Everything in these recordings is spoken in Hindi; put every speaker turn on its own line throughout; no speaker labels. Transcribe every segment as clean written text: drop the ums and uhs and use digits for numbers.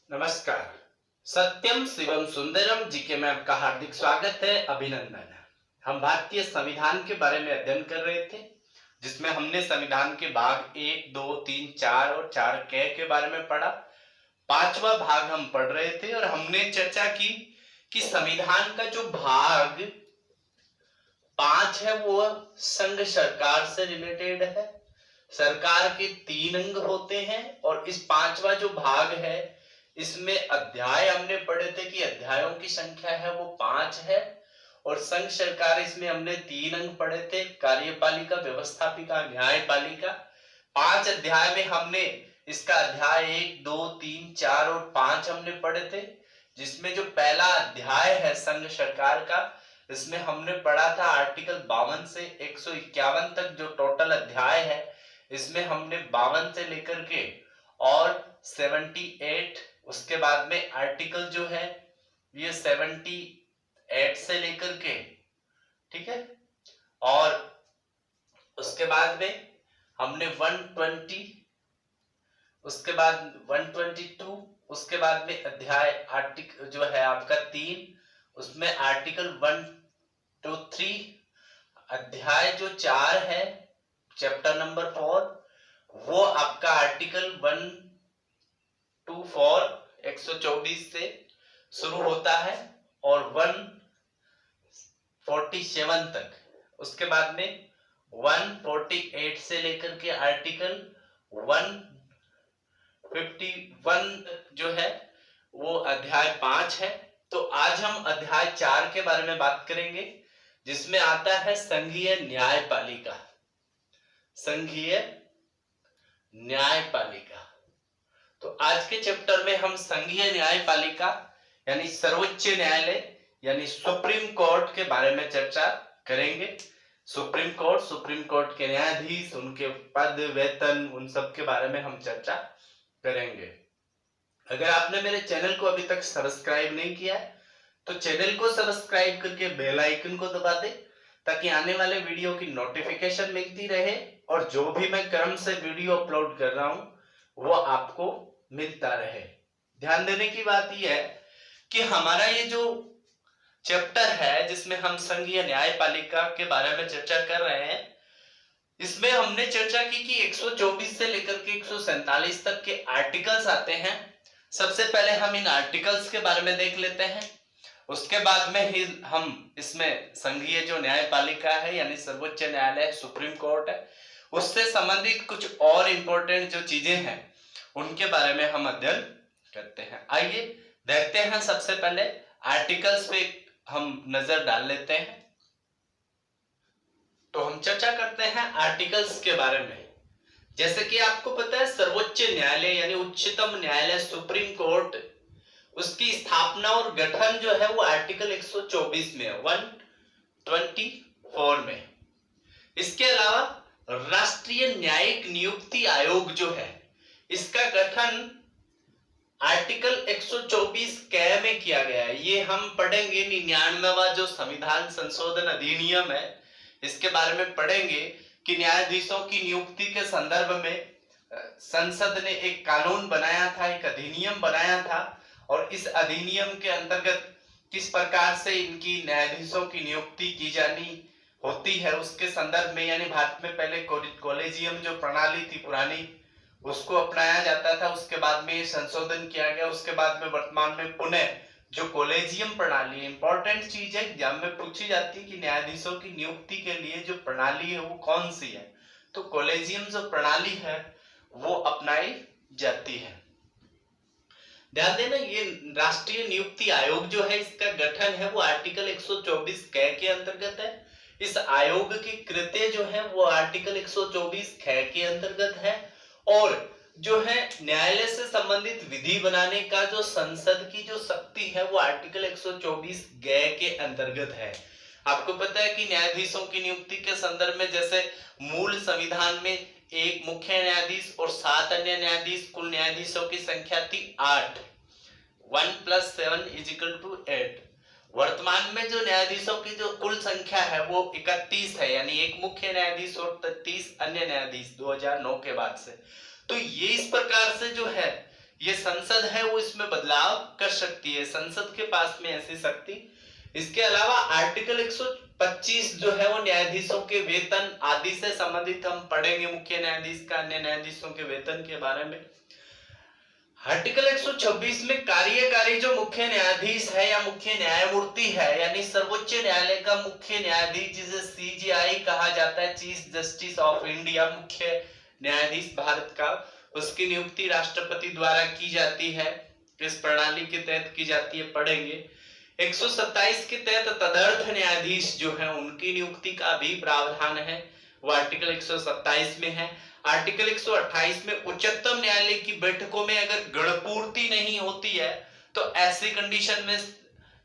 नमस्कार। सत्यम शिवम सुंदरम जी के में आपका हार्दिक स्वागत है, अभिनंदन है। हम भारतीय संविधान के बारे में अध्ययन कर रहे थे, जिसमें हमने संविधान के भाग 1, 2, 3, 4 और 4 के बारे में पढ़ा। पांचवा भाग हम पढ़ रहे थे और हमने चर्चा की कि संविधान का जो भाग 5 है वो संघ सरकार से रिलेटेड है। सरकार के 3 अंग होते हैं और इस पांचवा जो भाग है इसमें अध्याय हमने पढ़े थे कि अध्यायों की संख्या है वो 5 है और संघ सरकार इसमें हमने 3 अंग पढ़े थे, कार्यपालिका, व्यवस्थापिका, न्यायपालिका। 5 अध्याय में हमने इसका अध्याय 1, 2, 3, 4 और 5 हमने पढ़े थे, जिसमें जो पहला अध्याय है संघ सरकार का, इसमें हमने पढ़ा था आर्टिकल 52 से 151 तक जो टोटल अध्याय है, इसमें हमने 52 से लेकर के और 78, उसके बाद में आर्टिकल जो है ये 78 से लेकर के, ठीक है, और उसके बाद में हमने 120, उसके बाद 122, उसके बाद में अध्याय आर्टिकल जो है आपका 3, उसमें आर्टिकल 1 to 3, अध्याय जो 4 है चैप्टर नंबर 4 वो आपका आर्टिकल 1 to 4 124 से शुरू होता है और 147 तक, उसके बाद में 148 से लेकर के आर्टिकल 151 जो है वो अध्याय 5 है। तो आज हम अध्याय 4 के बारे में बात करेंगे, जिसमें आता है संघीय न्यायपालिका। संघीय न्यायपालिका। तो आज के चैप्टर में हम संघीय न्यायपालिका यानी सर्वोच्च न्यायालय यानी सुप्रीम कोर्ट के बारे में चर्चा करेंगे। सुप्रीम कोर्ट के न्यायाधीश, उनके पद, वेतन, उन सब के बारे में हम चर्चा करेंगे। अगर आपने मेरे चैनल को अभी तक सब्सक्राइब नहीं किया है तो चैनल को सब्सक्राइब करके बेल आइकन को दबा दे, ताकि आने वाले वीडियो की नोटिफिकेशन मिलती रहे और जो भी मैं क्रम से वीडियो अपलोड कर रहा हूं वो आपको मिलता रहे। ध्यान देने की बात यह है कि हमारा ये जो चैप्टर है जिसमें हम संघीय न्यायपालिका के बारे में चर्चा कर रहे हैं, इसमें हमने चर्चा की कि 124 से लेकर के 147 तक के आर्टिकल्स आते हैं। सबसे पहले हम इन आर्टिकल्स के बारे में देख लेते हैं, उसके बाद में ही हम इसमें संघीय जो न्यायपालिका है यानी सर्वोच्च न्यायालय, सुप्रीम कोर्ट है, उससे संबंधित कुछ और इंपॉर्टेंट जो चीजें हैं उनके बारे में हम अध्ययन करते हैं। आइए देखते हैं, सबसे पहले आर्टिकल्स पे हम नजर डाल लेते हैं। तो हम चर्चा करते हैं आर्टिकल्स के बारे में। जैसे कि आपको पता है सर्वोच्च न्यायालय यानी उच्चतम न्यायालय, सुप्रीम कोर्ट, उसकी स्थापना और गठन जो है वो आर्टिकल 124 में है, 124 में। इसके अलावा राष्ट्रीय न्यायिक नियुक्ति आयोग जो है इसका गठन आर्टिकल 124 कै में किया गया है। ये हम पढ़ेंगे 99वां जो संविधान संशोधन अधिनियम है, इसके बारे में पढ़ेंगे कि न्यायाधीशों की नियुक्ति के संदर्भ में संसद ने एक कानून बनाया था, एक अधिनियम बनाया था, और इस अधिनियम के अंतर्गत किस प्रकार से इनकी न्यायाधीशों की नियुक्ति की जानी होती है उसके संदर्भ में, यानी भारत में पहले कॉलेजियम जो प्रणाली थी पुरानी उसको अपनाया जाता था, उसके बाद में संशोधन किया गया, उसके बाद में वर्तमान में पुनः जो कॉलेजियम प्रणाली, इंपॉर्टेंट चीज है एग्जाम में पूछी जाती है कि न्यायाधीशों की नियुक्ति के लिए जो प्रणाली है वो कौन सी है, तो कॉलेजियम जो प्रणाली है वो अपनाई जाती है। ध्यान देना, ये राष्ट्रीय नियुक्ति आयोग जो है इसका गठन है वो आर्टिकल 124 कै के अंतर्गत है। इस आयोग की कृत्य जो है वो आर्टिकल 124 कै के अंतर्गत है, और जो है न्यायालय से संबंधित विधि बनाने का जो संसद की जो शक्ति है वो आर्टिकल 124 ग के अंतर्गत है। आपको पता है कि न्यायाधीशों की नियुक्ति के संदर्भ में जैसे मूल संविधान में एक मुख्य न्यायाधीश और 7 अन्य न्यायाधीश, कुल न्यायाधीशों की संख्या थी 8, 1 + 7 = 8। वर्तमान में जो न्यायाधीशों की जो कुल संख्या है वो 31 है, यानी एक मुख्य न्यायाधीश और 30 अन्य न्यायाधीश 2009 के बाद से। तो ये इस प्रकार से जो है ये संसद है वो इसमें बदलाव कर सकती है, संसद के पास में ऐसी शक्ति। इसके अलावा आर्टिकल 125 जो है वो न्यायाधीशों के वेतन आदि से संबंधित हम पढ़ेंगे, मुख्य न्यायाधीश का अन्य न्यायाधीशों के वेतन के बारे में। आर्टिकल 126 में कार्यकारी जो मुख्य न्यायाधीश है या मुख्य न्यायमूर्ति है, यानी सर्वोच्च न्यायालय का मुख्य न्यायाधीश जिसे सीजेआई कहा जाता है, चीफ जस्टिस ऑफ इंडिया, मुख्य न्यायाधीश भारत का, उसकी नियुक्ति राष्ट्रपति द्वारा की जाती है। किस प्रणाली के तहत की जाती है पढ़ेंगे। 127 के तहत तदर्थ न्यायाधीश जो है उनकी नियुक्ति का भी प्रावधान है, वो आर्टिकल 127 में है। आर्टिकल 128 में उच्चतम न्यायालय की बैठकों में अगर गणपूर्ति नहीं होती है तो ऐसी कंडीशन में,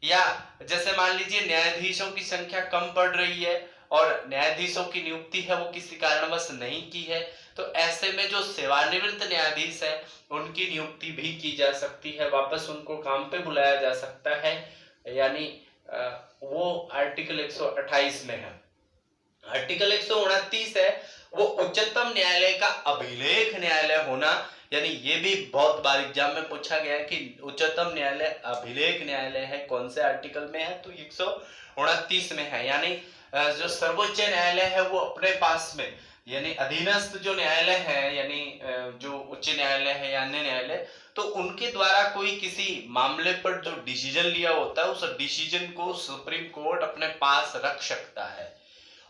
या जैसे मान लीजिए न्यायाधीशों की संख्या कम पड़ रही है और न्यायाधीशों की नियुक्ति है वो किसी कारणवश नहीं की है, तो ऐसे में जो सेवानिवृत्त न्यायाधीश है उनकी नियुक्ति भी की जा सकती है, वापस उनको काम पे बुलाया जा सकता है, यानी वो आर्टिकल 128 में है। आर्टिकल 129 है वो उच्चतम न्यायालय का अभिलेख न्यायालय होना, यानी ये भी बहुत बार एग्जाम में पूछा गया है कि उच्चतम न्यायालय अभिलेख न्यायालय है, कौन से आर्टिकल में है, तो 129 में है। यानी जो सर्वोच्च न्यायालय है वो अपने पास में, यानी अधीनस्थ जो न्यायालय है, यानी जो उच्च न्यायालय है या अन्य न्यायालय, तो उनके द्वारा कोई किसी मामले पर जो डिसीजन लिया होता है उस डिसीजन को सुप्रीम कोर्ट अपने पास रख सकता है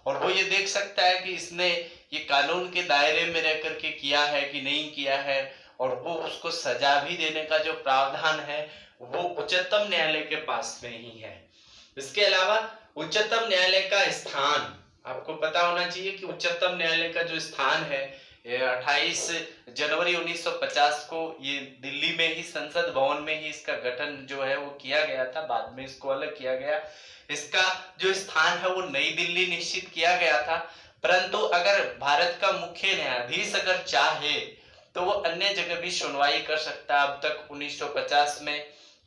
और वो ये देख सकता है कि इसने ये कानून के दायरे में रह करके किया है कि नहीं किया है, और वो उसको सजा भी देने का जो प्रावधान है वो उच्चतम न्यायालय के पास में ही है। इसके अलावा उच्चतम न्यायालय का स्थान आपको पता होना चाहिए कि उच्चतम न्यायालय का जो स्थान है 28 जनवरी 1950 को ये दिल्ली में ही संसद भवन में ही इसका गठन जो है वो किया गया था, बाद में इसको अलग किया गया। इसका जो स्थान है वो नई दिल्ली निश्चित किया गया था, परंतु अगर भारत का मुख्य न्यायाधीश अगर चाहे तो वो अन्य जगह भी सुनवाई कर सकता है। अब तक 1950 में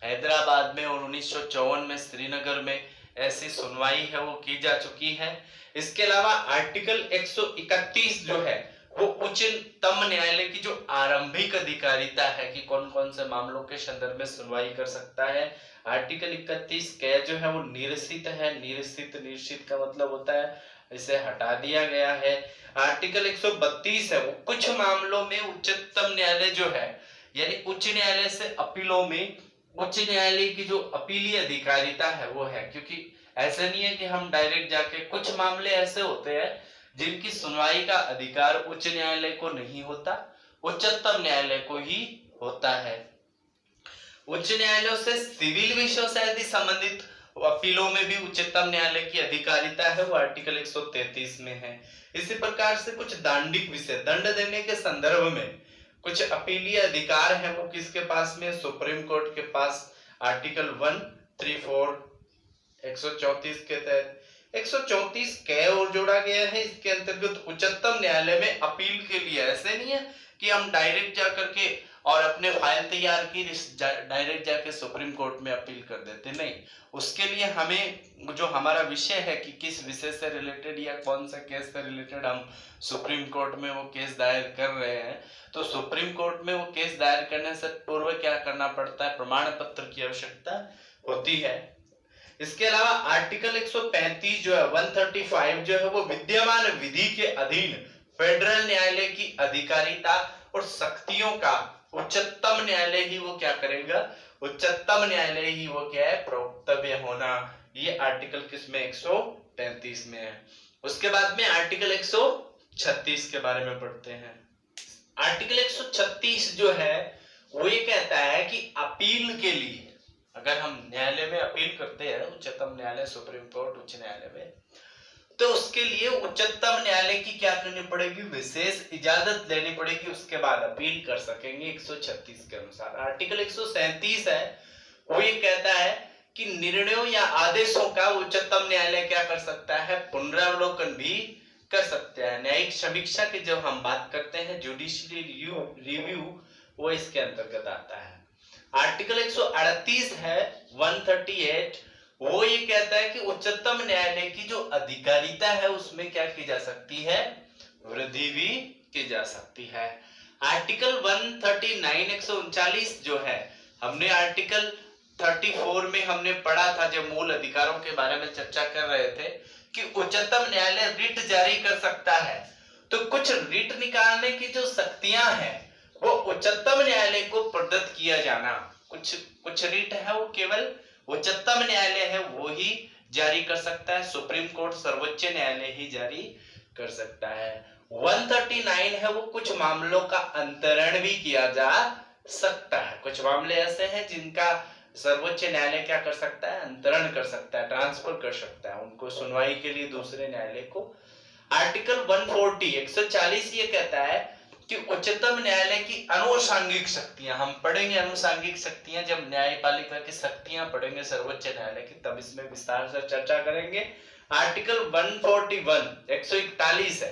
हैदराबाद में और 1954 में श्रीनगर में ऐसी सुनवाई है वो की जा चुकी है। इसके अलावा आर्टिकल 131 जो है वो उच्चतम न्यायालय की जो आरंभिक अधिकारिता है कि कौन कौन से मामलों के संदर्भ में सुनवाई कर सकता है। आर्टिकल 31 क जो है वो निरसित है, निरसित का मतलब होता है इसे हटा दिया गया है। आर्टिकल 132 है वो कुछ मामलों में उच्चतम न्यायालय जो है, यानी उच्च न्यायालय से अपीलों में उच्च न्यायालय की जो अपीलीय अधिकारिता है वो है, क्योंकि ऐसा नहीं है कि हम डायरेक्ट जाके, कुछ मामले ऐसे होते हैं जिनकी सुनवाई का अधिकार उच्च न्यायालय को नहीं होता, उच्चतम न्यायालय को ही होता है। उच्च न्यायालयों से सिविल विषयों से यदि संबंधित अपीलों में भी उच्चतम न्यायालय की अधिकारिता है वो आर्टिकल 133 में है। इसी प्रकार से कुछ दांडिक विषय, दंड देने के संदर्भ में कुछ अपीलीय अधिकार है वो किसके पास में, सुप्रीम कोर्ट के पास। आर्टिकल 134 134 के तहत 134 क और जोड़ा गया है। इसके अंतर्गत उच्चतम न्यायालय में अपील के लिए ऐसे नहीं है कि हम डायरेक्ट जाकर के और अपने फाइल तैयार की डायरेक्ट जाके सुप्रीम कोर्ट में अपील कर देते, नहीं, उसके लिए हमें जो हमारा विषय है कि किस विषय से रिलेटेड या कौन सा केस से रिलेटेड हम सुप्रीम कोर्ट में वो केस दायर कर रहे हैं, तो सुप्रीम कोर्ट में वो केस दायर करने से पूर्व क्या करना पड़ता है, प्रमाण पत्र की आवश्यकता होती है। इसके अलावा आर्टिकल 135 जो है 135 जो है वो विद्यमान विधि के अधीन फेडरल न्यायालय की अधिकारिता और शक्तियों का उच्चतम न्यायालय ही वो क्या करेगा, उच्चतम न्यायालय ही वो क्या है, प्रवक्तव्य होना। ये आर्टिकल किसमें 135 में है। उसके बाद में आर्टिकल 136 के बारे में पढ़ते हैं। आर्टिकल 136 जो है वो ये कहता है कि अपील के लिए अगर हम न्यायालय में अपील करते हैं, उच्चतम न्यायालय, सुप्रीम कोर्ट, उच्च न्यायालय में, तो उसके लिए उच्चतम न्यायालय की क्या करनी पड़ेगी, विशेष इजाजत लेनी पड़ेगी, उसके बाद अपील कर सकेंगे 136 के अनुसार। आर्टिकल 137 है वो ये कहता है कि निर्णयों या आदेशों का उच्चतम न्यायालय क्या कर सकता है, पुनरावलोकन भी कर सकता है। न्यायिक समीक्षा की जब हम बात करते हैं, जुडिशियरी रिव्यू, वो इसके अंतर्गत आता है। आर्टिकल 138 है 138 वो ये कहता है कि उच्चतम न्यायालय की जो अधिकारिता है उसमें क्या की जा सकती है, वृद्धि भी की जा सकती है। आर्टिकल 139 139 जो है, हमने आर्टिकल 34 में हमने पढ़ा था जब मूल अधिकारों के बारे में चर्चा कर रहे थे कि उच्चतम न्यायालय रिट जारी कर सकता है। तो कुछ रिट निकालने की जो शक्तियां हैं वो उच्चतम न्यायालय को प्रदत्त किया जाना, कुछ रिट है वो केवल उच्चतम न्यायालय है वो ही जारी कर सकता है, सुप्रीम कोर्ट सर्वोच्च न्यायालय ही जारी कर सकता है। 139 है वो कुछ मामलों का अंतरण भी किया जा सकता है, कुछ मामले ऐसे हैं जिनका सर्वोच्च न्यायालय क्या कर सकता है, अंतरण कर सकता है, ट्रांसफर कर सकता है उनको सुनवाई के लिए दूसरे न्यायालय को। आर्टिकल 140 140 ये कहता है कि उच्चतम न्यायालय की अनुषांगिक शक्तियां, हम पढ़ेंगे अनुषांगिक शक्तियां जब न्यायपालिका की शक्तियां पढ़ेंगे सर्वोच्च न्यायालय की, तब इसमें विस्तार से चर्चा करेंगे। आर्टिकल 141 141 है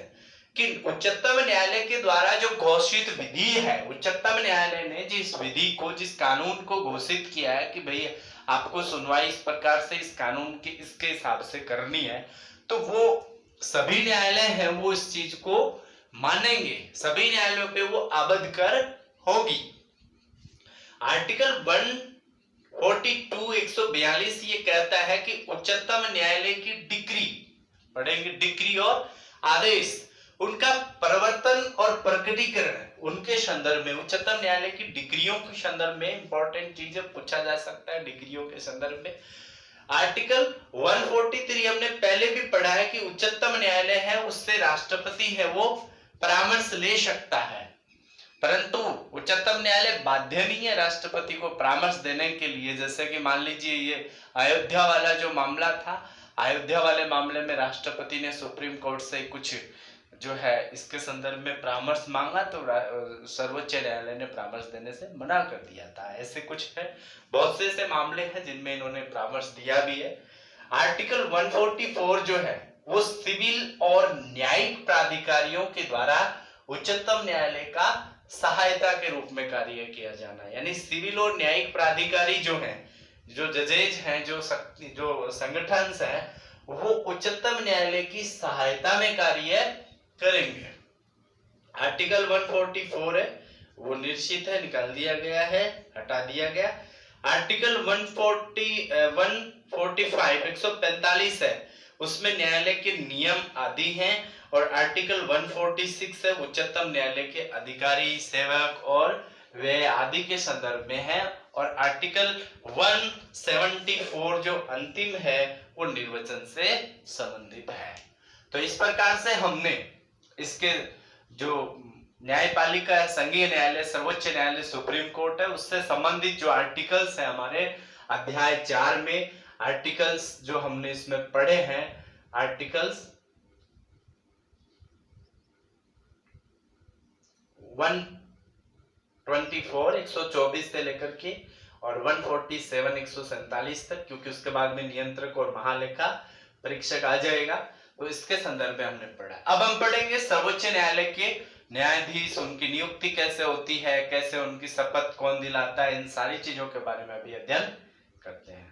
कि उच्चतम न्यायालय के द्वारा जो घोषित विधि है, उच्चतम न्यायालय ने जिस विधि को, जिस कानून को घोषित किया है कि भाई आपको सुनवाई इस प्रकार से इस कानून के इसके हिसाब से करनी है, तो वो सभी न्यायालय हैं वो इस चीज को मानेंगे, सभी न्यायालयों पे वो आबद्ध कर होगी। आर्टिकल 142 142 ये कहता है कि उच्चतम न्यायालय की डिक्री, पढ़ेंगे डिक्री और आदेश, उनका प्रवर्तन और प्रकटीकरण उनके संदर्भ में, उच्चतम न्यायालय की डिग्रियों के संदर्भ में इंपॉर्टेंट चीजें पूछा जा सकता है डिग्रियों के संदर्भ में। आर्टिकल 143 हमने पहले भी पढ़ा है कि उच्चतम न्यायालय है उससे राष्ट्रपति है वो परामर्श ले सकता है, परंतु उच्चतम न्यायालय बाध्य नहीं है राष्ट्रपति को परामर्श देने के लिए। जैसे कि मान लीजिए ये अयोध्या वाला जो मामला था, अयोध्या वाले मामले में राष्ट्रपति ने सुप्रीम कोर्ट से कुछ जो है इसके संदर्भ में परामर्श मांगा, तो सर्वोच्च न्यायालय ने परामर्श देने से मना कर दिया था। ऐसे कुछ है, बहुत से ऐसे मामले हैं जिनमें इन्होंने परामर्श दिया भी है। आर्टिकल 144 जो है वो सिविल और न्यायिक प्राधिकारियों के द्वारा उच्चतम न्यायालय का सहायता के रूप में कार्य किया जाना, यानी सिविल और न्यायिक प्राधिकारी जो हैं, जो जजेज हैं, जो संगठन है, वो उच्चतम न्यायालय की सहायता में कार्य करेंगे। आर्टिकल 144 है वो निश्चित है, निकाल दिया गया है, हटा दिया गया। आर्टिकल 145 145 है उसमें न्यायालय के नियम आदि हैं, और आर्टिकल 146 है उच्चतम न्यायालय के अधिकारी, सेवक और व्यय आदि के संदर्भ में है, और आर्टिकल 174 जो अंतिम है वो निर्वाचन से संबंधित है। तो इस प्रकार से हमने इसके जो न्यायपालिका है, संघीय न्यायालय, सर्वोच्च न्यायालय, सुप्रीम कोर्ट है, उससे संबंधित जो आर्टिकल्स है हमारे अध्याय 4 में, आर्टिकल्स जो हमने इसमें पढ़े हैं, आर्टिकल्स 124 124 से लेकर के और 147 147 तक, क्योंकि उसके बाद में नियंत्रक और महालेखा परीक्षक आ जाएगा, तो इसके संदर्भ में हमने पढ़ा। अब हम पढ़ेंगे सर्वोच्च न्यायालय के न्यायाधीश, उनकी नियुक्ति कैसे होती है, कैसे उनकी शपथ कौन दिलाता है, इन सारी चीजों के बारे में अभी अध्ययन करते हैं।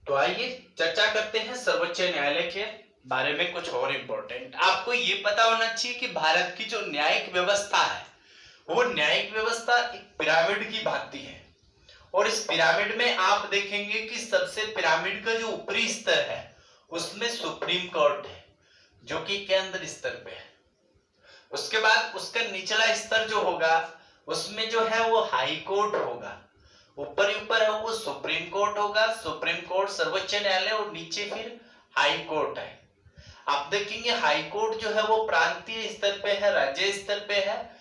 तो आइए चर्चा करते हैं सर्वोच्च न्यायालय के बारे में कुछ और इंपॉर्टेंट। आपको ये पता होना चाहिए कि भारत की जो न्यायिक व्यवस्था है वो न्यायिक व्यवस्था एक पिरामिड की भांति है, और इस पिरामिड में आप देखेंगे कि सबसे पिरामिड का जो ऊपरी स्तर है उसमें सुप्रीम कोर्ट है जो कि केंद्र स्तर पे है। उसके बाद उसका निचला स्तर जो होगा उसमें जो है वो हाई कोर्ट होगा, ऊपर है वो सुप्रीम कोर्ट होगा, सुप्रीम कोर्ट सर्वोच्च न्यायालय, और नीचे फिर हाई कोर्ट है। आप देखेंगे हाई कोर्ट जो है वो प्रांतीय स्तर पे है, राज्य स्तर पे है।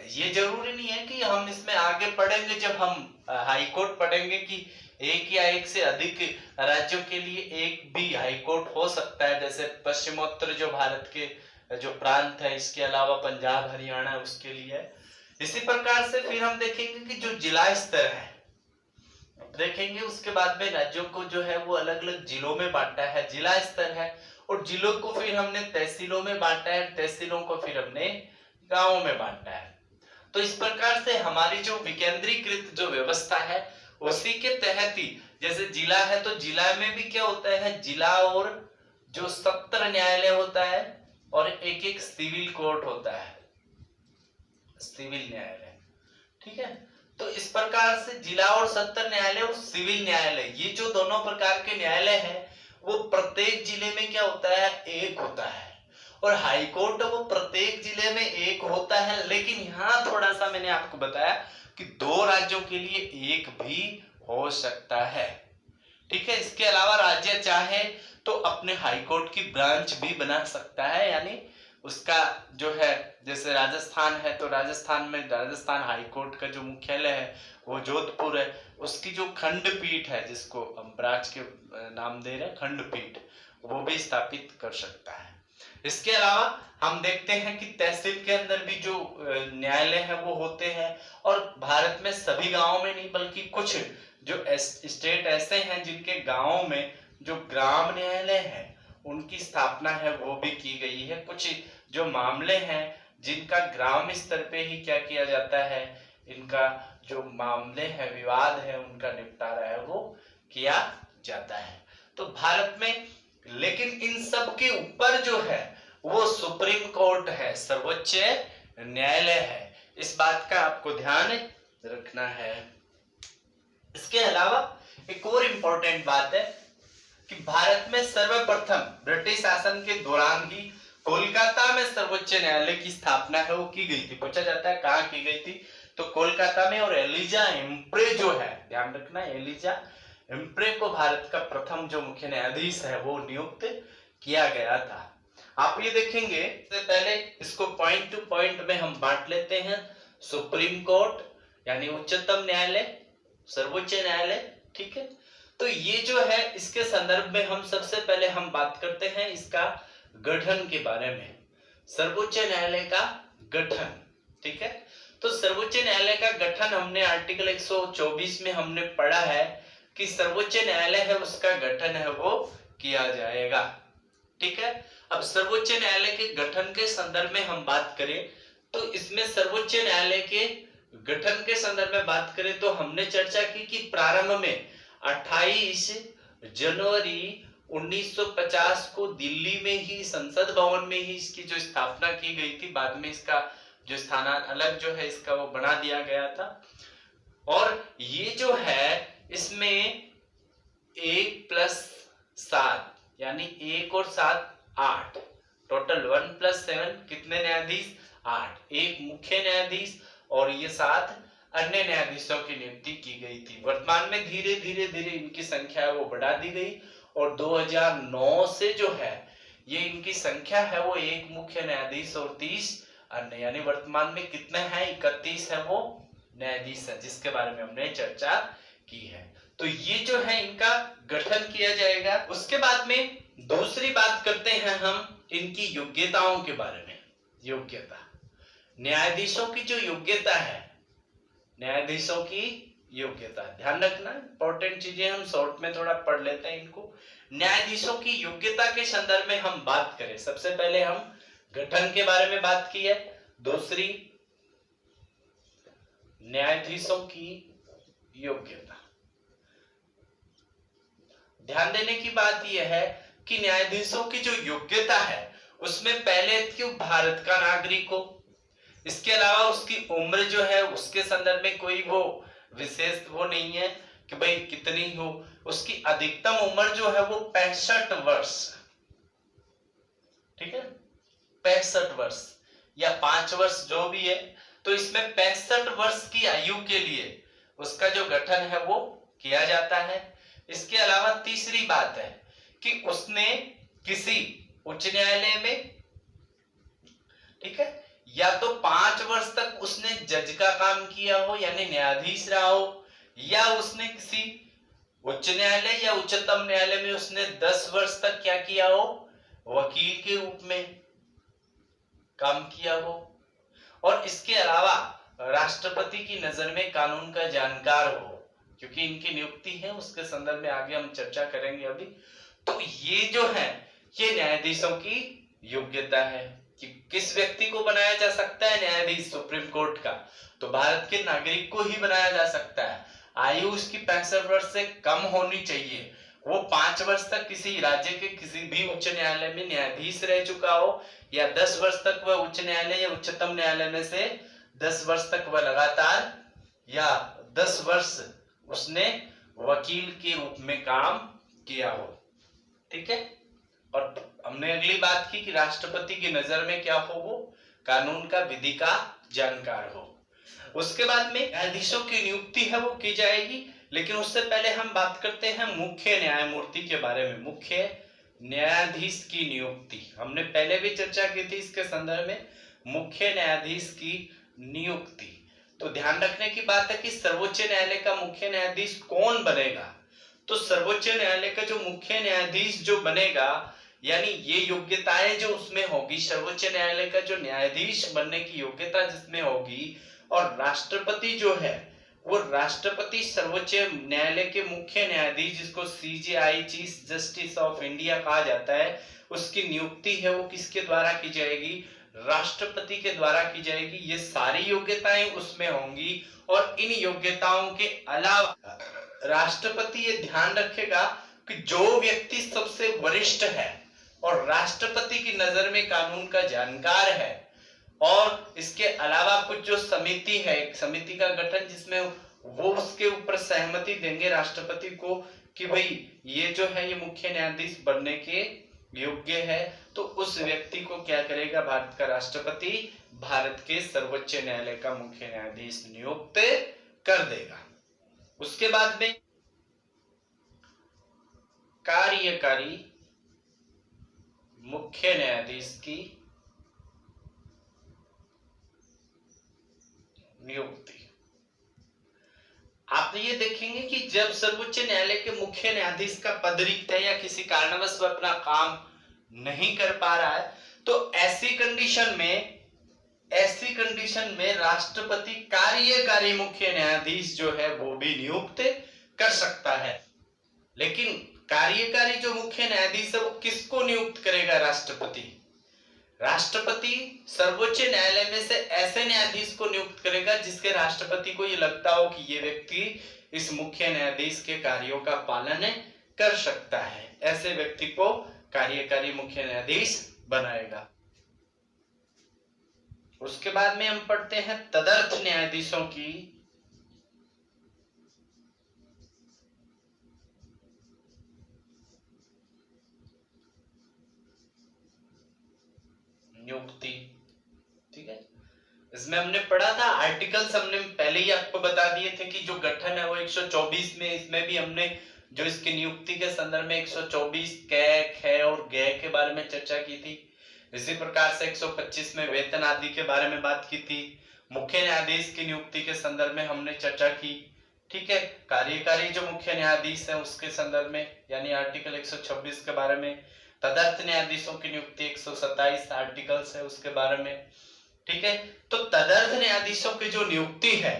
ये जरूरी नहीं है कि हम इसमें आगे पढ़ेंगे जब हम हाई कोर्ट पढ़ेंगे कि एक या एक से अधिक राज्यों के लिए एक भी हाई कोर्ट हो सकता है, जैसे पश्चिमोत्तर जो भारत के जो प्रांत है, इसके अलावा पंजाब हरियाणा उसके लिए। इसी प्रकार से फिर हम देखेंगे कि जो जिला स्तर है, देखेंगे उसके बाद में राज्यों को जो है वो अलग अलग जिलों में बांटा है, जिला स्तर है, और जिलों को फिर हमने तहसीलों में बांटा है, तहसीलों को फिर हमने गांवों में बांटा है। तो इस प्रकार से हमारी जो विकेंद्रीकृत जो व्यवस्था है उसी के तहत ही, जैसे जिला है तो जिला में भी क्या होता है, जिला और जो सत्र न्यायालय होता है और एक एक सिविल कोर्ट होता है। सिविल न्यायालय। ठीक है, तो इस प्रकार से जिला और सत्र न्यायालय और सिविल न्यायालय, ये जो दोनों प्रकार के न्यायालय हैं वो प्रत्येक जिले में क्या होता है, एक होता है। और हाई कोर्ट वो प्रत्येक जिले में एक होता है, लेकिन यहाँ थोड़ा सा मैंने आपको बताया कि 2 राज्यों के लिए एक भी हो सकता है। ठीक है, इसके अलावा राज्य चाहे तो अपने हाई कोर्ट की ब्रांच भी बना सकता है, यानी उसका जो है, जैसे राजस्थान है तो राजस्थान में राजस्थान हाई कोर्ट का जो मुख्यालय है वो जोधपुर है, उसकी जो खंडपीठ है जिसको हम ब्रांच के नाम दे रहे हैं खंडपीठ, वो भी स्थापित कर सकता है। इसके अलावा हम देखते हैं कि तहसील के अंदर भी जो न्यायालय है वो होते हैं, और भारत में सभी गांवों में नहीं बल्कि कुछ जो स्टेट ऐसे हैं जिनके गांवों में जो ग्राम न्यायालय है उनकी स्थापना है वो भी की गई है। कुछ जो मामले हैं जिनका ग्राम स्तर पे ही क्या किया जाता है, इनका जो मामले हैं विवाद है उनका निपटारा है वो किया जाता है। तो भारत में लेकिन इन सब के ऊपर जो है वो सुप्रीम कोर्ट है, सर्वोच्च न्यायालय है। इस बात का आपको ध्यान रखना है। इसके अलावा एक और इम्पोर्टेंट बात है कि भारत में सर्वप्रथम ब्रिटिश शासन के दौरान ही कोलकाता में सर्वोच्च न्यायालय की स्थापना है वो की गई थी। पूछा जाता है कहाँ की गई थी, तो कोलकाता में। और एलिजा एम्प्रे जो है, ध्यान रखना, एलिजा एम्प्रे को भारत का प्रथम जो मुख्य न्यायाधीश है वो नियुक्त किया गया था। आप ये देखेंगे, इससे पहले इसको पॉइंट टू पॉइंट में हम बांट लेते हैं। सुप्रीम कोर्ट यानी उच्चतम न्यायालय, सर्वोच्च न्यायालय, ठीक है। तो ये जो है इसके संदर्भ में हम सबसे पहले हम बात करते हैं इसका गठन के बारे में, सर्वोच्च न्यायालय का गठन। ठीक है, तो सर्वोच्च न्यायालय का गठन हमने आर्टिकल 124 में हमने पढ़ा है कि सर्वोच्च न्यायालय है उसका गठन है वो किया जाएगा। ठीक है, अब सर्वोच्च न्यायालय के गठन के संदर्भ में हम बात करें तो इसमें सर्वोच्च न्यायालय के गठन के संदर्भ में बात करें तो हमने चर्चा की कि प्रारंभ में 28 जनवरी 1950 को दिल्ली में ही संसद भवन में ही इसकी जो स्थापना की गई थी। बाद में इसका जो स्थान अलग जो है इसका वो बना दिया गया था। और ये जो है इसमें 1+7 यानी 1 और 7 8, टोटल 1+7 कितने न्यायाधीश, 8, एक मुख्य न्यायाधीश और ये 7 अन्य न्यायाधीशों की नियुक्ति की गई थी। वर्तमान में धीरे धीरे इनकी संख्या वो बढ़ा दी गई और 2009 से जो है ये इनकी संख्या है वो एक मुख्य न्यायाधीश और 30 अन्य, यानी वर्तमान में कितने हैं, 31 है वो न्यायाधीश है जिसके बारे में हमने चर्चा की है। तो ये जो है इनका गठन किया जाएगा। उसके बाद में दूसरी बात करते हैं हम इनकी योग्यताओं के बारे में। योग्यता, न्यायाधीशों की जो योग्यता है, न्यायाधीशों की योग्यता, ध्यान रखना, इंपॉर्टेंट चीजें हम शॉर्ट में थोड़ा पढ़ लेते हैं इनको। न्यायाधीशों की योग्यता के संदर्भ में हम बात करें, सबसे पहले हम गठन के बारे में बात की है, दूसरी न्यायाधीशों की योग्यता। ध्यान देने की बात यह है कि न्यायाधीशों की जो योग्यता है उसमें पहले क्यों भारत का नागरिक हो, इसके अलावा उसकी उम्र जो है उसके संदर्भ में कोई वो विशेष वो नहीं है कि भाई कितनी हो, उसकी अधिकतम उम्र जो है वो 65 वर्ष, ठीक है, 65 वर्ष या 5 वर्ष जो भी है, तो इसमें 65 वर्ष की आयु के लिए उसका जो गठन है वो किया जाता है। इसके अलावा तीसरी बात है कि उसने किसी उच्च न्यायालय में, ठीक है, या तो 5 वर्ष तक उसने जज का काम किया हो यानी न्यायाधीश रहा हो, या उसने किसी उच्च न्यायालय या उच्चतम न्यायालय में उसने 10 वर्ष तक क्या किया हो, वकील के रूप में काम किया हो, और इसके अलावा राष्ट्रपति की नजर में कानून का जानकार हो, क्योंकि इनकी नियुक्ति है उसके संदर्भ में आगे हम चर्चा करेंगे अभी। तो ये जो है ये न्यायाधीशों की योग्यता है कि किस व्यक्ति को बनाया जा सकता है न्यायाधीश सुप्रीम कोर्ट का, तो भारत के नागरिक को ही बनाया जा सकता है। आयु उसकी 65 वर्ष से कम होनी चाहिए, वो 5 वर्ष तक किसी राज्य के किसी भी उच्च न्यायालय में न्यायाधीश रह चुका हो, या 10 वर्ष तक वह उच्च न्यायालय या उच्चतम न्यायालय में से 10 वर्ष तक वह लगातार या 10 वर्ष उसने वकील के रूप में काम किया हो। ठीक है। और हमने अगली बात की कि राष्ट्रपति की नजर में क्या हो, वो कानून का, विधि का जानकार हो। उसके बाद में न्यायाधीशों की नियुक्ति है वो की जाएगी, लेकिन उससे पहले हम बात करते हैं मुख्य न्यायमूर्ति के बारे में। मुख्य न्यायाधीश की नियुक्ति हमने पहले भी चर्चा की थी इसके संदर्भ में। मुख्य न्यायाधीश की नियुक्ति, तो ध्यान रखने की बात है कि सर्वोच्च न्यायालय का मुख्य न्यायाधीश कौन बनेगा। तो सर्वोच्च न्यायालय का जो मुख्य न्यायाधीश जो बनेगा, यानी ये योग्यताएं जो उसमें होगी, सर्वोच्च न्यायालय का जो न्यायाधीश बनने की योग्यता जिसमें होगी, और राष्ट्रपति जो है वो राष्ट्रपति सर्वोच्च न्यायालय के मुख्य न्यायाधीश, जिसको CJI, chief justice of India कहा जाता है, उसकी नियुक्ति है वो किसके द्वारा की जाएगी, राष्ट्रपति के द्वारा की जाएगी। ये सारी योग्यताएं उसमें होंगी, और इन योग्यताओं के अलावा राष्ट्रपति ये ध्यान रखेगा कि जो व्यक्ति सबसे वरिष्ठ है और राष्ट्रपति की नजर में कानून का जानकार है, और इसके अलावा कुछ जो समिति है, एक समिति का गठन जिसमें वो उसके ऊपर सहमति देंगे राष्ट्रपति को कि भाई ये जो है ये मुख्य न्यायाधीश बनने के योग्य है, तो उस व्यक्ति को क्या करेगा भारत का राष्ट्रपति, भारत के सर्वोच्च न्यायालय का मुख्य न्यायाधीश नियुक्त कर देगा। उसके बाद में कार्यकारी मुख्य न्यायाधीश की नियुक्ति। आप ये देखेंगे कि जब सर्वोच्च न्यायालय के मुख्य न्यायाधीश का पद रिक्त है या किसी कारणवश वह अपना काम नहीं कर पा रहा है, तो ऐसी कंडीशन में राष्ट्रपति कार्यकारी मुख्य न्यायाधीश जो है वो भी नियुक्त कर सकता है। लेकिन कार्यकारी जो मुख्य न्यायाधीश है वो किसको नियुक्त करेगा, राष्ट्रपति सर्वोच्च न्यायालय में से ऐसे न्यायाधीश को नियुक्त करेगा जिसके राष्ट्रपति को ये लगता हो कि ये व्यक्ति इस मुख्य न्यायाधीश के कार्यों का पालन कर सकता है, ऐसे व्यक्ति को कार्यकारी मुख्य न्यायाधीश बनाएगा। उसके बाद में हम पढ़ते हैं तदर्थ न्यायाधीशों की नियुक्ति। ठीक है, इसमें हमने पढ़ा था आर्टिकल्स, हमने पहले ही आपको बता दिए थे कि जो गठन है वो 124 में, इसमें भी हमने जो इसकी नियुक्ति के संदर्भ में 124 कै, ख और ग के बारे में चर्चा की थी। इसी प्रकार से 125 में वेतन आदि के बारे में बात की थी। मुख्य न्यायाधीश की नियुक्ति के संदर्भ में हमने चर्चा की। ठीक है, कार्यकारी जो मुख्य न्यायाधीश है उसके संदर्भ में यानी आर्टिकल 126 के बारे में। तदर्थ न्यायाधीशों की नियुक्ति 127 आर्टिकल्स है उसके बारे में। ठीक है, तो तदर्थ न्यायाधीशों की जो नियुक्ति है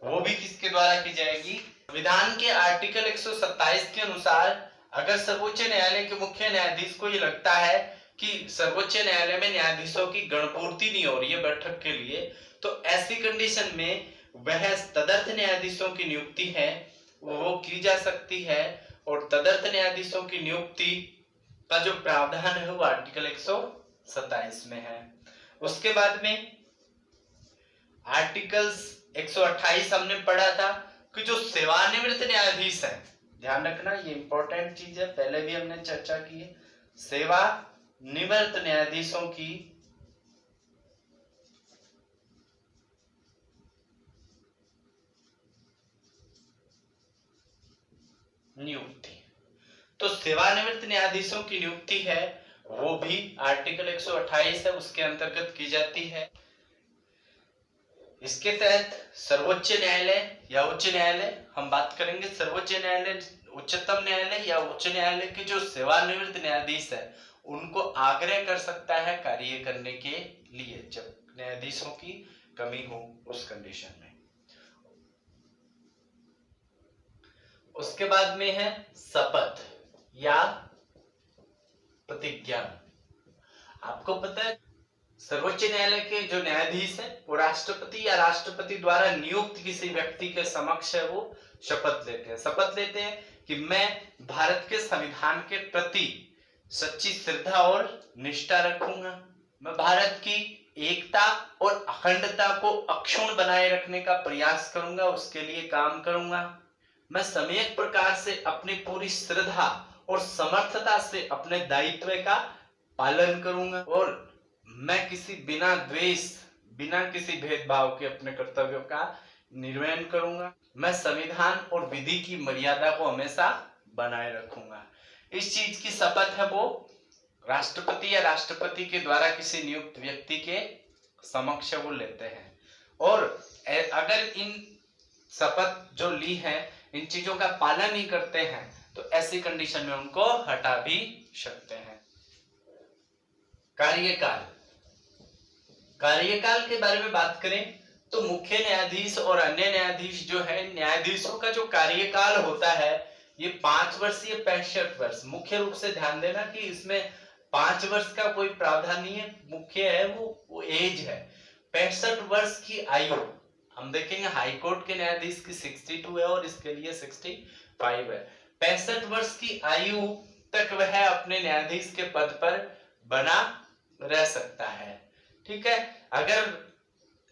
वो भी किसके द्वारा की जाएगी, संविधान के आर्टिकल 127 के अनुसार अगर सर्वोच्च न्यायालय के मुख्य न्यायाधीश को ये लगता है कि सर्वोच्च न्यायालय में न्यायाधीशों की गणपूर्ति नहीं हो रही है बैठक के लिए, तो ऐसी कंडीशन में वह तदर्थ न्यायाधीशों की नियुक्ति है वो की जा सकती है। और तदर्थ न्यायाधीशों की नियुक्ति का जो प्रावधान है वो आर्टिकल 127 में है। उसके बाद में आर्टिकल्स 128 हमने पढ़ा था कि जो सेवानिवृत्त न्यायाधीश है, ध्यान रखना ये इंपॉर्टेंट चीज है, पहले भी हमने चर्चा की है, सेवानिवृत्त न्यायाधीशों की नियुक्ति। तो सेवानिवृत्त न्यायाधीशों की नियुक्ति है वो भी आर्टिकल 128 है उसके अंतर्गत की जाती है। इसके तहत सर्वोच्च न्यायालय या उच्च न्यायालय, हम बात करेंगे सर्वोच्च न्यायालय, उच्चतम न्यायालय या उच्च न्यायालय के जो सेवानिवृत्त न्यायाधीश है उनको आग्रह कर सकता है कार्य करने के लिए जब न्यायाधीशों की कमी हो उस कंडीशन में। उसके बाद में है शपथ या प्रतिज्ञा। आपको पता है सर्वोच्च न्यायालय के जो न्यायाधीश है वो राष्ट्रपति या राष्ट्रपति द्वारा नियुक्त किसी व्यक्ति के समक्ष है वो शपथ लेते हैं कि मैं भारत के संविधान के प्रति सच्ची श्रद्धा और निष्ठा रखूंगा, मैं भारत की एकता और अखंडता को अक्षुण्ण बनाए रखने का प्रयास करूंगा, उसके लिए काम करूंगा। मैं सम्यक प्रकार से अपनी पूरी श्रद्धा और समर्थता से अपने दायित्व का पालन करूंगा और मैं किसी बिना द्वेष, बिना किसी भेदभाव के अपने कर्तव्यों का निर्वहन करूंगा। मैं संविधान और विधि की मर्यादा को हमेशा बनाए रखूंगा। इस चीज की शपथ है वो राष्ट्रपति या राष्ट्रपति के द्वारा किसी नियुक्त व्यक्ति के समक्ष वो लेते हैं। और अगर इन शपथ जो ली है इन चीजों का पालन नहीं करते हैं तो ऐसी कंडीशन में उनको हटा भी सकते हैं। कार्यकाल, कार्यकाल के बारे में बात करें तो मुख्य न्यायाधीश और अन्य न्यायाधीश जो है, न्यायाधीशों का जो कार्यकाल होता है ये 5 वर्ष या 65 वर्ष। मुख्य रूप से ध्यान देना कि इसमें 5 वर्ष का कोई प्रावधान नहीं है, मुख्य है वो एज है। 65 वर्ष की आयु हम देखेंगे हाईकोर्ट के न्यायाधीश की 62 है और इसके लिए 65 है। 65 वर्ष की आयु तक वह अपने न्यायाधीश के पद पर बना रह सकता है। ठीक है, अगर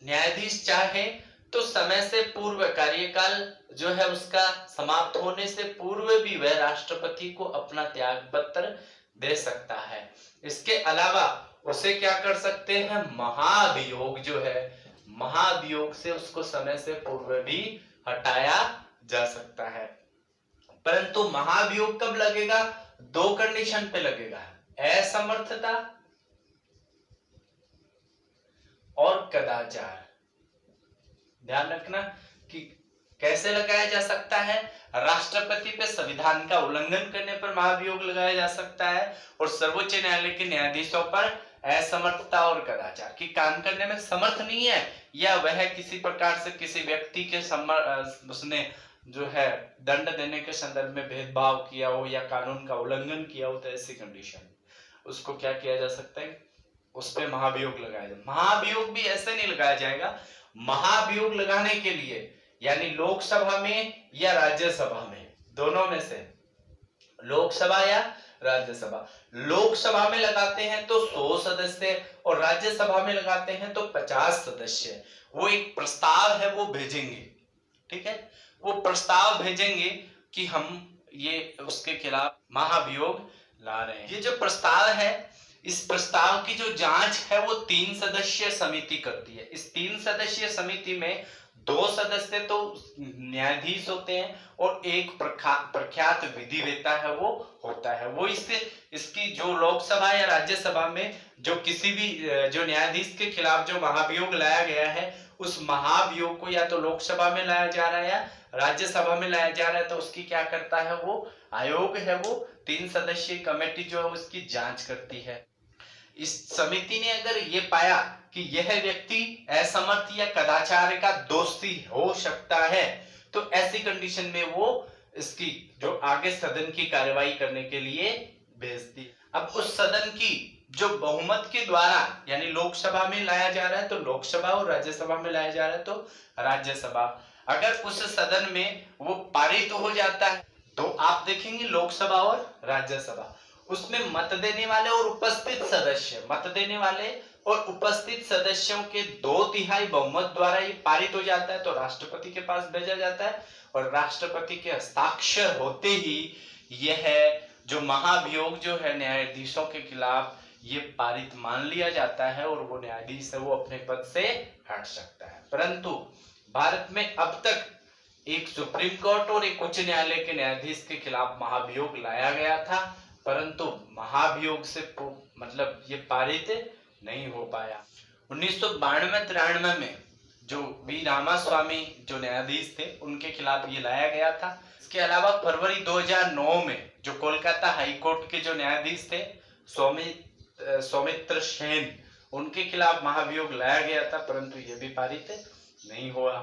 न्यायाधीश चाहे तो समय से पूर्व, कार्यकाल जो है उसका समाप्त होने से पूर्व भी वह राष्ट्रपति को अपना त्याग पत्र दे सकता है। इसके अलावा उसे क्या कर सकते हैं, महाभियोग जो है, महाभियोग से उसको समय से पूर्व भी हटाया जा सकता है। परंतु महाभियोग कब लगेगा, 2 कंडीशन पे लगेगा, असमर्थता और कदाचार। ध्यान रखना कि कैसे लगाया जा सकता है, राष्ट्रपति पे संविधान का उल्लंघन करने पर महाभियोग लगाया जा सकता है और सर्वोच्च न्यायालय के न्यायाधीशों पर असमर्थता और कदाचार की काम करने में समर्थ नहीं है या वह किसी प्रकार से किसी व्यक्ति के उसने जो है दंड देने के संदर्भ में भेदभाव किया हो या कानून का उल्लंघन किया हो तो ऐसी कंडीशन उसको क्या किया जा सकता है, उस पर महाभियोग लगाया जाए। महाभियोग भी ऐसे नहीं लगाया जाएगा, महाभियोग लगाने के लिए यानी लोकसभा में या राज्यसभा में, दोनों में से, लोकसभा या राज्यसभा। लोकसभा में लगाते हैं तो 100 सदस्य और राज्यसभा में लगाते हैं तो 50 सदस्य। वो एक प्रस्ताव है वो भेजेंगे, ठीक है, वो प्रस्ताव भेजेंगे कि हम ये उसके खिलाफ महाभियोग ला रहे हैं। ये जो प्रस्ताव है, इस प्रस्ताव की जो जांच है वो 3 सदस्यीय समिति करती है। इस 3 सदस्यीय समिति में 2 सदस्य तो न्यायाधीश होते हैं और एक प्रख्यात विधिवेत्ता है वो होता है। वो इसकी जो लोकसभा या राज्यसभा में जो किसी भी जो न्यायाधीश के खिलाफ जो महाभियोग लाया गया है उस महाभियोग को या तो लोकसभा में लाया जा रहा है या राज्यसभा में लाया जा रहा है तो उसकी क्या करता है, वो आयोग है, वो 3 सदस्यीय कमेटी जो है उसकी जांच करती है। इस समिति ने अगर ये पाया कि यह व्यक्ति असमर्थ या कदाचार का दोषी हो सकता है तो ऐसी कंडीशन में वो इसकी जो आगे सदन की कार्यवाही करने के लिए भेजती। अब उस सदन की जो बहुमत के द्वारा यानी लोकसभा में लाया जा रहा है तो लोकसभा और राज्यसभा में लाया जा रहा है तो राज्यसभा, अगर उस सदन में वो पारित हो जाता है तो आप देखेंगे लोकसभा और राज्यसभा उसमें मत देने वाले और उपस्थित सदस्य, मत देने वाले और उपस्थित सदस्यों के 2/3 बहुमत द्वारा ये पारित हो जाता है तो राष्ट्रपति के पास भेजा जाता है और राष्ट्रपति के हस्ताक्षर होते ही यह जो महाभियोग जो है न्यायाधीशों के खिलाफ ये पारित मान लिया जाता है और वो न्यायाधीश है वो अपने पद से हट सकता है। परंतु भारत में अब तक एक सुप्रीम कोर्ट और एक उच्च न्यायालय के न्यायाधीश के खिलाफ महाभियोग लाया गया था परंतु महाभियोग से मतलब ये पारित नहीं हो पाया। 1992-93 में जो वी रामास्वामी जो न्यायाधीश थे उनके खिलाफ ये लाया गया था। इसके अलावा फरवरी 2009 में जो कोलकाता हाई कोर्ट के जो न्यायाधीश थे सौमित्र सेन, उनके खिलाफ महाभियोग लाया गया था परंतु ये भी पारित नहीं हुआ।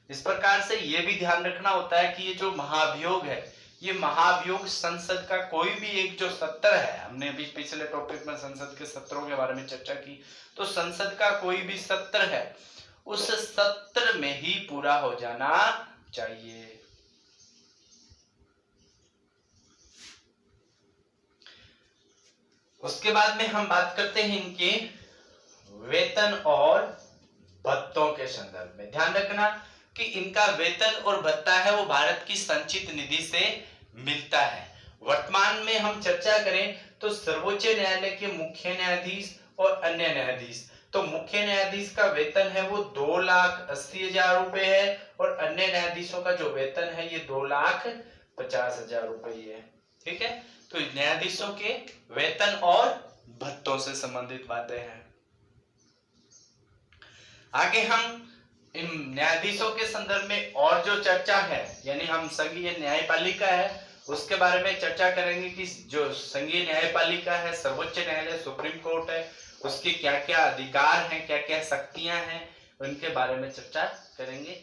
इस प्रकार से ये भी ध्यान रखना होता है कि ये जो महाभियोग है ये महाभियोग संसद का कोई भी एक जो सत्र है, हमने अभी पिछले टॉपिक में संसद के सत्रों के बारे में चर्चा की, तो संसद का कोई भी सत्र है उस सत्र में ही पूरा हो जाना चाहिए। उसके बाद में हम बात करते हैं इनके वेतन और भत्तों के संदर्भ में। ध्यान रखना कि इनका वेतन और भत्ता है वो भारत की संचित निधि से मिलता है। वर्तमान में हम चर्चा करें तो सर्वोच्च न्यायालय के मुख्य न्यायाधीश और अन्य न्यायाधीश, तो मुख्य न्यायाधीश का वेतन है वो 2,80,000 रुपए है और अन्य न्यायाधीशों का जो वेतन है ये 2,50,000 रुपए है। ठीक है, तो न्यायाधीशों के वेतन और भत्तों से संबंधित बातें हैं। आगे हम इन न्यायाधीशों के संदर्भ में और जो चर्चा है, यानी हम संघीय न्यायपालिका है उसके बारे में चर्चा करेंगे कि जो संघीय न्यायपालिका है, सर्वोच्च न्यायालय, सुप्रीम कोर्ट है, उसके क्या क्या अधिकार हैं, क्या क्या शक्तियां हैं, उनके बारे में चर्चा करेंगे।